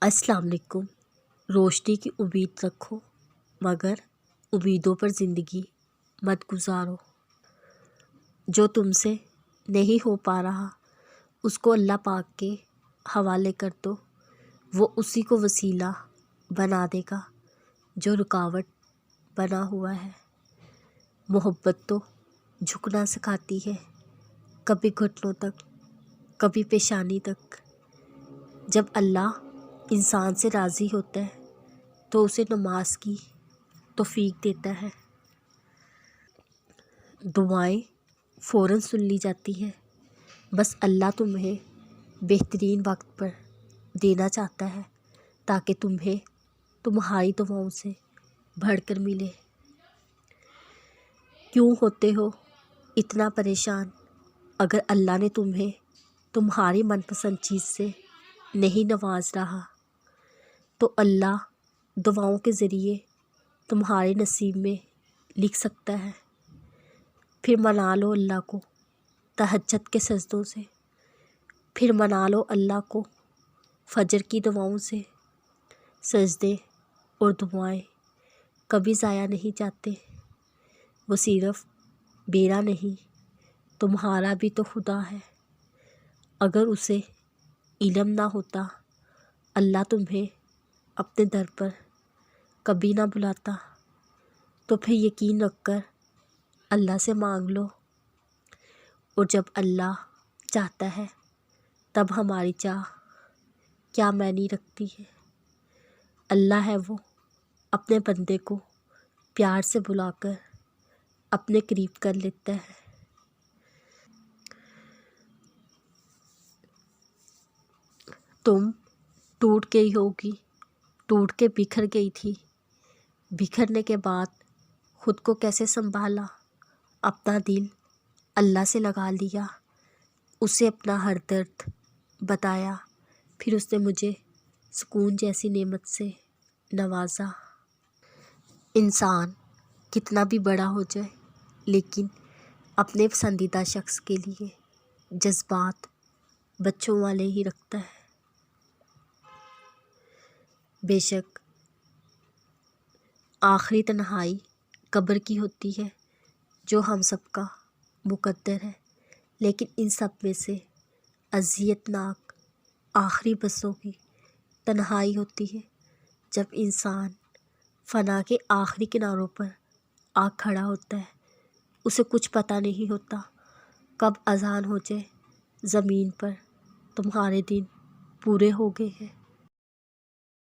السلام علیکم۔ روشنی کی امید رکھو مگر امیدوں پر زندگی مت گزارو۔ جو تم سے نہیں ہو پا رہا اس کو اللہ پاک کے حوالے کر دو، وہ اسی کو وسیلہ بنا دے گا جو رکاوٹ بنا ہوا ہے۔ محبت تو جھکنا سکھاتی ہے، کبھی گھٹنوں تک کبھی پیشانی تک۔ جب اللہ انسان سے راضی ہوتا ہے تو اسے نماز کی توفیق دیتا ہے۔ دعائیں فوراً سن لی جاتی ہیں، بس اللہ تمہیں بہترین وقت پر دینا چاہتا ہے تاکہ تمہیں تمہاری دعاؤں سے بڑھ کر ملے۔ کیوں ہوتے ہو اتنا پریشان اگر اللہ نے تمہیں تمہاری من پسند چیز سے نہیں نواز رہا؟ تو اللہ دعاؤں کے ذریعے تمہارے نصیب میں لکھ سکتا ہے۔ پھر منا لو اللہ کو تہجد کے سجدوں سے، پھر منا لو اللہ کو فجر کی دعاؤں سے۔ سجدے اور دعائیں کبھی ضائع نہیں جاتے، وہ صرف میرا نہیں تمہارا بھی تو خدا ہے۔ اگر اسے علم نہ ہوتا اللہ تمہیں اپنے در پر کبھی نہ بلاتا، تو پھر یقین رکھ کر اللہ سے مانگ لو، اور جب اللہ چاہتا ہے تب ہماری چاہ کیا معنی رکھتی ہے۔ اللہ ہے وہ اپنے بندے کو پیار سے بلا کر اپنے قریب کر لیتا ہے۔ تم ٹوٹ گئی ہوگی، ٹوٹ کے بکھر گئی تھی، بکھرنے کے بعد خود کو کیسے سنبھالا، اپنا دل اللہ سے لگا لیا، اسے اپنا ہر درد بتایا، پھر اس نے مجھے سکون جیسی نعمت سے نوازا۔ انسان کتنا بھی بڑا ہو جائے لیکن اپنے پسندیدہ شخص کے لیے جذبات بچوں والے ہی رکھتا ہے۔ بے شک آخری تنہائی قبر کی ہوتی ہے جو ہم سب کا مقدر ہے، لیکن ان سب میں سے اذیت ناک آخری بسوں کی تنہائی ہوتی ہے، جب انسان فنا کے آخری کناروں پر آ کھڑا ہوتا ہے۔ اسے کچھ پتہ نہیں ہوتا کب اذان ہو جائے، زمین پر تمہارے دن پورے ہو گئے ہیں۔